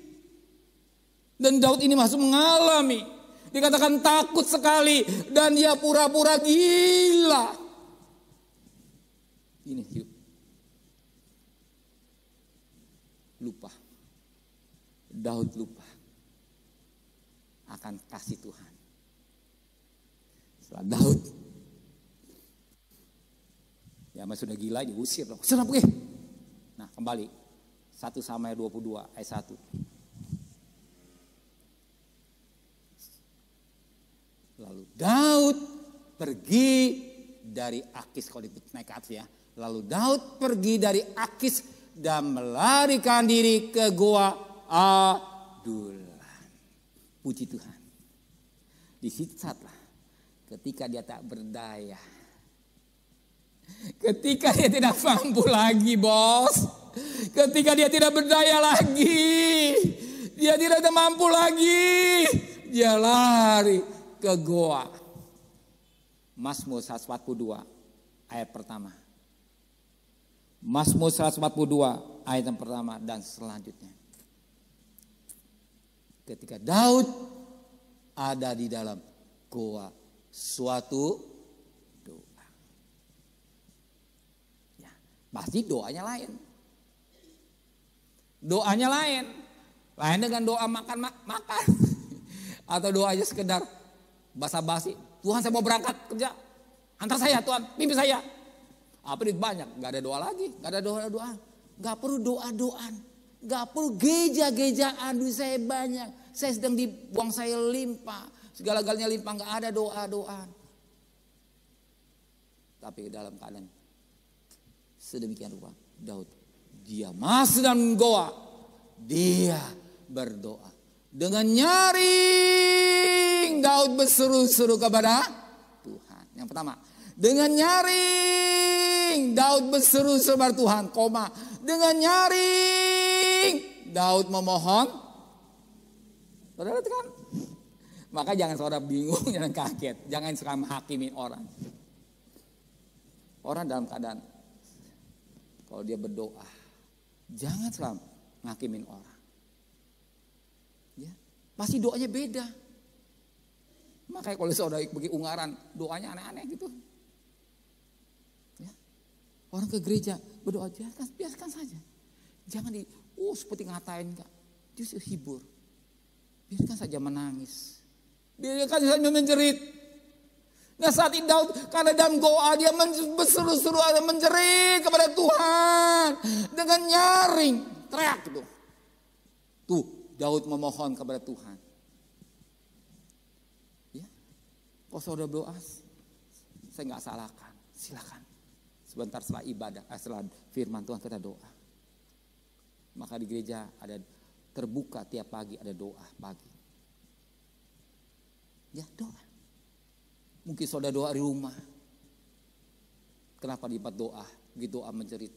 Speaker 3: Dan Daud ini masuk mengalami Dikatakan takut sekali dan dia pura-pura gila. Ini hidup. Lupa. Daud lupa akan kasih Tuhan. Setelah Daud, ya mas sudah gila diusir dong. Sana pergi. Nah kembali 1 Samuel 22 ayat 1. Lalu Daud pergi dari Akis, kalau naik ke atas ya. Lalu Daud pergi dari Akis dan melarikan diri ke gua Adulam. Puji Tuhan. Di situ saatlah ketika dia tak berdaya. Ketika dia tidak mampu lagi, bos. Ketika dia tidak berdaya lagi. Dia tidak mampu lagi. Dia lari ke goa. Mazmur 142 ayat pertama. Mazmur 142 ayat yang pertama dan selanjutnya. Ketika Daud ada di dalam goa, suatu doa. Ya, pasti doanya lain. Doanya lain. Lain dengan doa makan. Atau doanya sekedar basa-basi. Tuhan saya mau berangkat kerja. Antar saya Tuhan, pimpin saya. Apa duit banyak, gak ada doa lagi. Gak ada doa-doa. Gak perlu doa-doaan. Gak perlu geja-gejaan, duit saya banyak. Saya sedang dibuang, saya limpah. Segala-galanya limpah, gak ada doa-doaan. Tapi dalam keadaan sedemikian rupa Daud, dia masuk dalam goa. Dia berdoa. Dengan nyaring Daud berseru-seru kepada Tuhan. Yang pertama, dengan nyaring Daud berseru-seru kepada Tuhan, koma. Dengan nyaring Daud memohon. Saudara kan? Maka jangan saudara bingung, jangan kaget, jangan suka menghakimi orang. Orang dalam keadaan kalau dia berdoa, jangan selalu menghakimin orang. Ya, pasti doanya beda. Makanya kalau saudara pergi Ungaran, doanya aneh-aneh gitu. Ya. Orang ke gereja berdoa, biarkan saja. Jangan seperti ngatain Kak. Justru hibur. Biarkan saja menangis. Biarkan saja menjerit. Nah saat ini Daud karena dalam goa dia berseru-seru menjerit kepada Tuhan. Dengan nyaring, teriak gitu. Tuh Daud memohon kepada Tuhan. Ya, kalau saudara berdoa, saya nggak salahkan. Silakan. Sebentar setelah ibadah, setelah firman Tuhan kita doa. Maka di gereja ada terbuka tiap pagi ada doa pagi. Ya doa. Mungkin saudara doa di rumah. Kenapa dibuat doa? Begitu doa menjerit.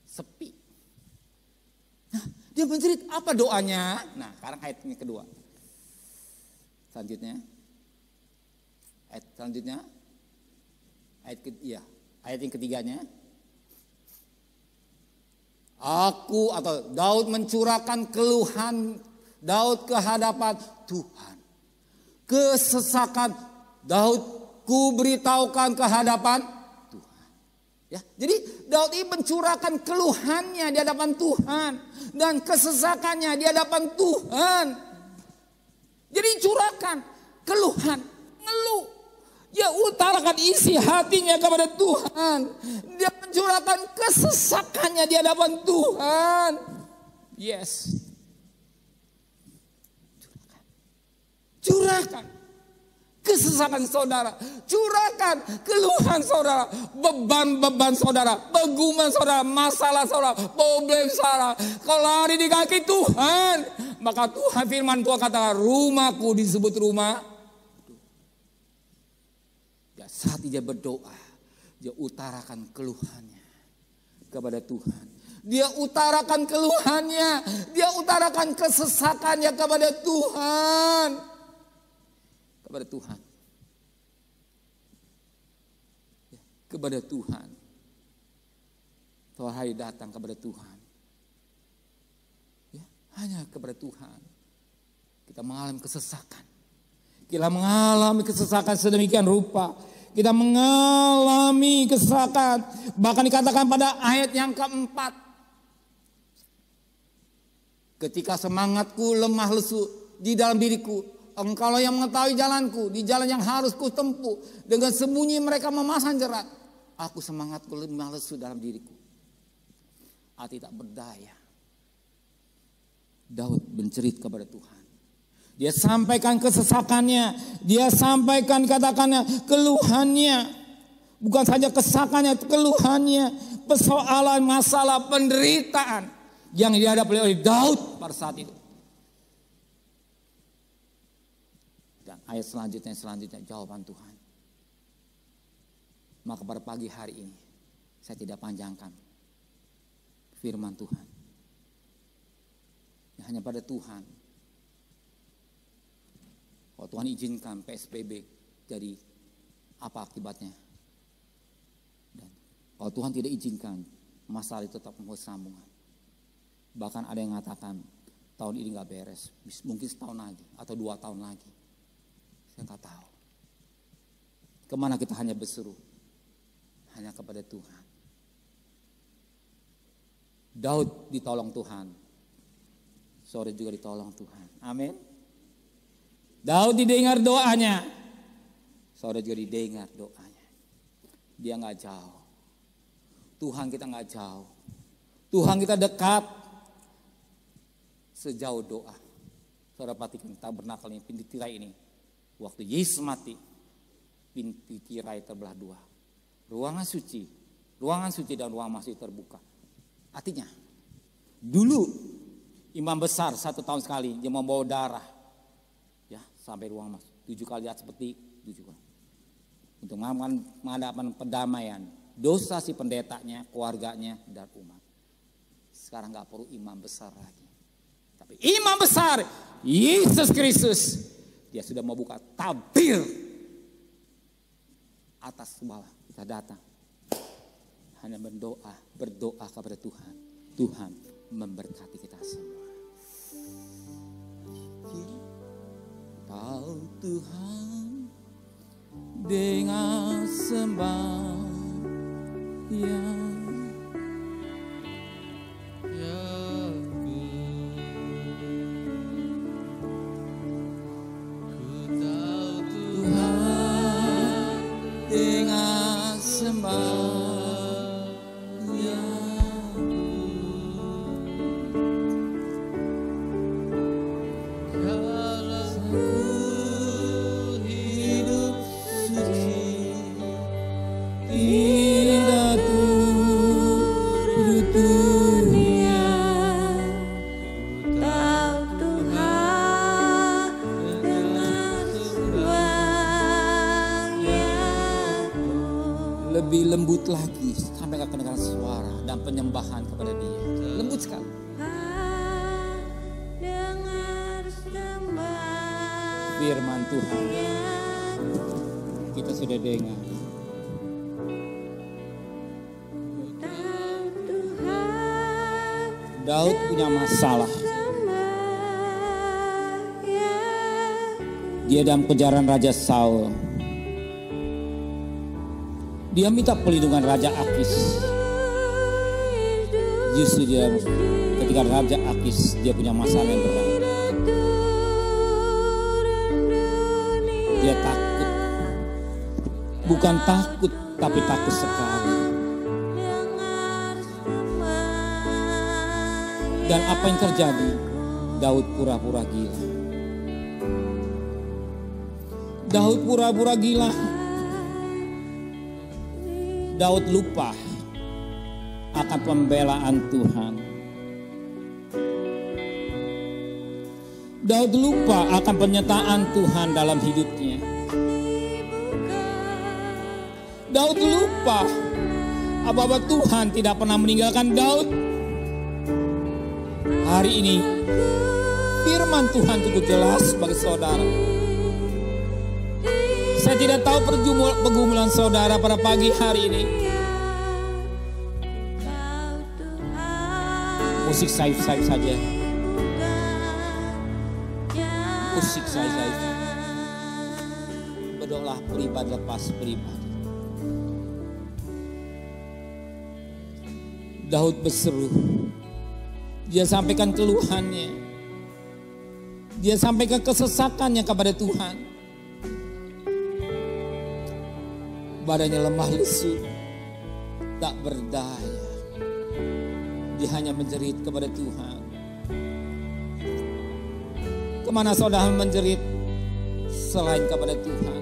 Speaker 3: Sepi. Nah dia menjerit apa doanya? Nah sekarang ayat yang kedua. Selanjutnya. Ayat selanjutnya. Ayat yang ketiganya. Daud mencurahkan keluhan Daud ke hadapan Tuhan. Kesesakan Daud ku beritahukan ke hadapan Tuhan. Ya, jadi Daud ini mencurahkan keluhannya di hadapan Tuhan dan kesesakannya di hadapan Tuhan. Jadi curahkan keluhan, ngeluh. Dia utarakan isi hatinya kepada Tuhan. Dia mencurahkan kesesakannya di hadapan Tuhan. Yes. Curahkan kesesakan saudara. Curahkan keluhan saudara. Beban-beban saudara. Peguman saudara. Masalah saudara. Problem saudara. Kalau lari di kaki Tuhan. Maka Tuhan firman Tuhan kata rumahku disebut rumah. Saat dia berdoa, dia utarakan keluhannya kepada Tuhan. Dia utarakan keluhannya, dia utarakan kesesakannya kepada Tuhan. Kepada Tuhan. Ya, kepada Tuhan. Suatu hari datang kepada Tuhan. Ya, hanya kepada Tuhan. Kita mengalami kesesakan. Kita mengalami kesesakan sedemikian rupa. Kita mengalami kesesakan. Bahkan dikatakan pada ayat yang keempat. Ketika semangatku lemah lesu di dalam diriku. Engkaulah yang mengetahui jalanku. Di jalan yang harus ku tempuh. Dengan sembunyi mereka memasang jerat. Aku semangatku lemah lesu dalam diriku. Hati tak berdaya. Daud mencerit kepada Tuhan. Dia sampaikan kesesakannya. Dia sampaikan katakannya keluhannya. Bukan saja kesesakannya, keluhannya. Persoalan, masalah, penderitaan. Yang dihadapi oleh Daud pada saat itu. Dan ayat selanjutnya jawaban Tuhan. Maka pada pagi hari ini saya tidak panjangkan firman Tuhan. Hanya pada Tuhan. Kalau Tuhan izinkan PSBB, jadi apa akibatnya? Dan kalau Tuhan tidak izinkan, masalah itu tetap bersambungan. Bahkan ada yang mengatakan tahun ini gak beres, mungkin setahun lagi atau 2 tahun lagi. Saya gak tahu. Kemana kita hanya berseru? Hanya kepada Tuhan. Daud ditolong Tuhan. Sore juga ditolong Tuhan. Amin. Daud didengar doanya. Sore juga didengar doanya. Dia gak jauh. Tuhan kita gak jauh. Tuhan kita dekat. Sejauh doa. Saudara perhatikan tabernakel ini, pintu tirai ini. Waktu Yesus mati, pintu tirai terbelah 2. Ruangan suci dan ruang masjid terbuka. Artinya, dulu imam besar 1 tahun sekali dia membawa darah. Ya, sampai ruang masjid 7 kali lihat seperti 7 kali. Untuk mengadakan perdamaian. Dosa si pendetanya, keluarganya, dan umat. Sekarang gak perlu imam besar lagi. Tapi imam besar, Yesus Kristus. Dia sudah membuka tabir. Atas bawah kita datang. Hanya berdoa kepada Tuhan. Tuhan memberkati kita semua. Kau Tuhan dengan sembahyang. Lebih lembut lagi sampai ke kedengaran suara dan penyembahan kepada Dia. Lembut sekali. Firman Tuhan kita sudah dengar. Daud punya masalah. Dia dalam kejaran Raja Saul. Dia minta perlindungan Raja Akis. Justru dia ketika Raja Akis dia punya masalah yang berat. Dia takut. Bukan takut tapi takut sekali. Dan apa yang terjadi? Daud pura-pura gila. Daud pura-pura gila. Daud lupa akan pembelaan Tuhan. Daud lupa akan penyertaan Tuhan dalam hidupnya. Daud lupa bahwa Tuhan tidak pernah meninggalkan Daud. Hari ini firman Tuhan cukup jelas bagi saudara. Saya tidak tahu pergumulan saudara pada pagi hari ini. Musik saif-saif saja. Musik saif-saif. berdoa pribadi lepas pribadi. Daud berseru. Dia sampaikan keluhannya. Dia sampaikan kesesakannya kepada Tuhan. Badannya lemah lesu, tak berdaya. Dia hanya menjerit kepada Tuhan. Kemana saudara menjerit selain kepada Tuhan?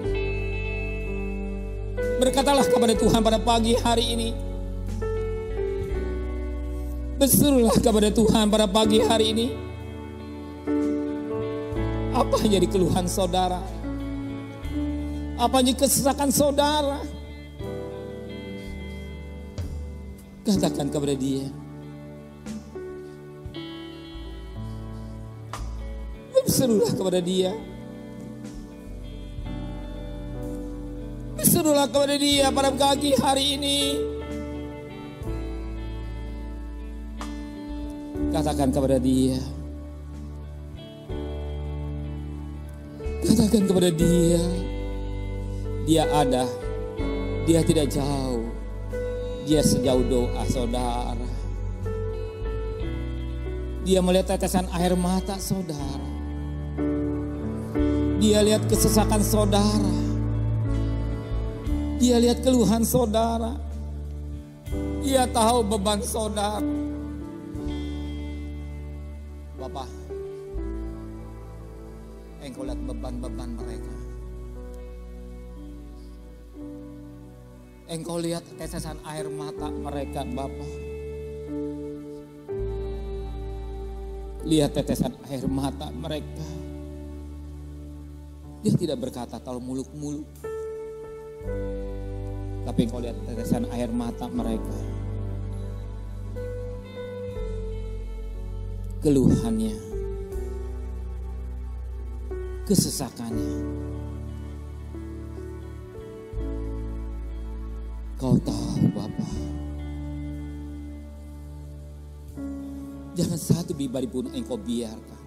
Speaker 3: Berkatalah kepada Tuhan pada pagi hari ini. Berserulah kepada Tuhan pada pagi hari ini. Apa yang jadi keluhan saudara? Apa yang jadi kesesakan saudara? Katakan kepada Dia. Berserulah kepada Dia. Berserulah kepada Dia pada pagi hari ini. Katakan kepada Dia. Katakan kepada Dia. Dia ada. Dia tidak jauh. Dia sejauh doa saudara. Dia melihat tetesan air mata saudara. Dia lihat kesesakan saudara. Dia lihat keluhan saudara. Dia tahu beban saudara. Bapak, Engkau lihat beban-beban mereka. Engkau lihat tetesan air mata mereka, Bapak. Lihat tetesan air mata mereka. Dia tidak berkata terlalu muluk-muluk. Tapi Engkau lihat tetesan air mata mereka. Keluhannya, kesesakannya. Kau tahu Bapa. Jangan satu pribadi pun Engkau biarkan.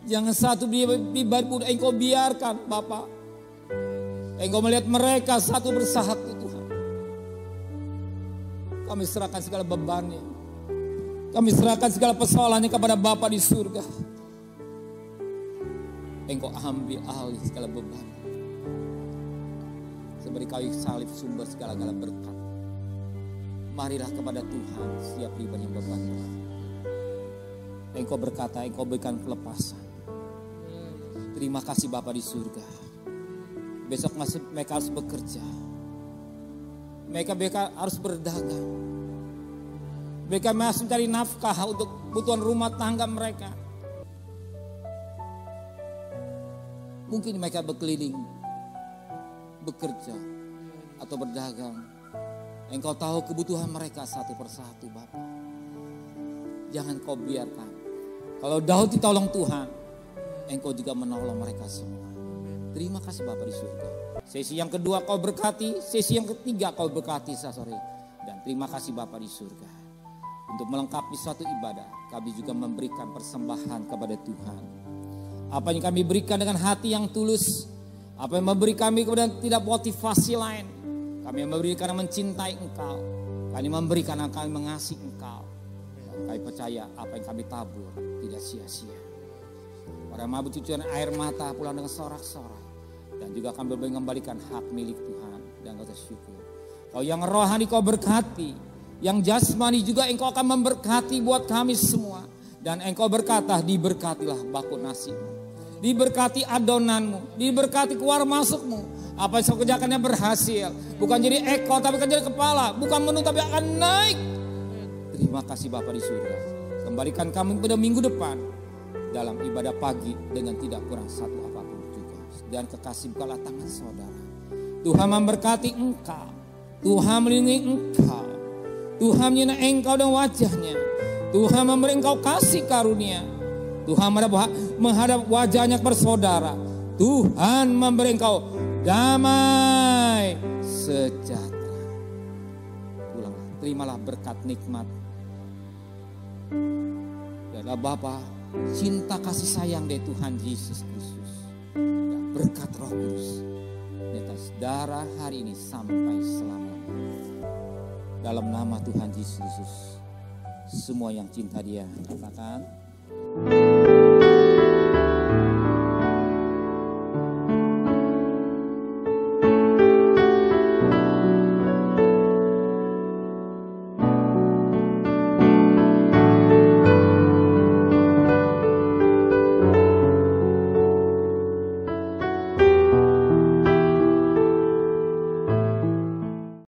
Speaker 3: Jangan satu pribadi pun Engkau biarkan Bapa. Engkau melihat mereka satu persatu Tuhan. Kami serahkan segala bebannya. Kami serahkan segala persoalannya kepada Bapa di surga. Engkau ambil alih segala beban. Seperti kayu salib sumber segala-gala berkat. Marilah kepada Tuhan setiap pribadi yang beban berat. Engkau berkata, Engkau berikan kelepasan. Terima kasih Bapa di surga. Besok masih mereka harus bekerja. Mereka harus berdagang. Mereka masih mencari nafkah untuk kebutuhan rumah tangga mereka. Mungkin mereka berkeliling, bekerja, atau berdagang. Engkau tahu kebutuhan mereka satu persatu Bapa. Jangan kau biarkan. Kalau Daud ditolong Tuhan, Engkau juga menolong mereka semua. Terima kasih Bapa di surga. Sesi yang kedua kau berkati, sesi yang ketiga kau berkati sore. Dan terima kasih Bapa di surga. Untuk melengkapi suatu ibadah, kami juga memberikan persembahan kepada Tuhan. Apa yang kami berikan dengan hati yang tulus, apa yang memberi kami kepada tidak motivasi lain. Kami memberi karena mencintai Engkau. Kami memberi karena kami mengasihi Engkau. Dan kami percaya apa yang kami tabur tidak sia-sia. Pada mabuk cucuran air mata pulang dengan sorak-sorai. Dan juga kami mengembalikan hak milik Tuhan. Dan kau syukur. Kau yang rohani kau berkati. Yang jasmani juga Engkau akan memberkati buat kami semua. Dan Engkau berkata, diberkatilah bakul nasimu. Diberkati adonanmu. Diberkati keluar masukmu. Apa yang kau kerjakannya berhasil. Bukan jadi ekor tapi akan jadi kepala. Bukan menurun tapi akan naik. Terima kasih Bapa di surga. Kembalikan kami pada minggu depan. Dalam ibadah pagi dengan tidak kurang satu apapun juga. Dan kekasih bukalah tangan saudara. Tuhan memberkati engkau. Tuhan melindungi engkau. Tuhan menyinai engkau dan wajahnya. Tuhan memberi engkau kasih karunia. Tuhan menghadap wajahnya kepada saudara. Tuhan memberi engkau damai sejahtera. Pulanglah, terimalah berkat nikmat. Ya Bapa, cinta kasih sayang dari Tuhan Yesus Kristus. dan berkat Roh Kudus di atas saudara hari ini sampai selama-lamanya. Dalam nama Tuhan Yesus Kristus, semua yang cinta Dia katakan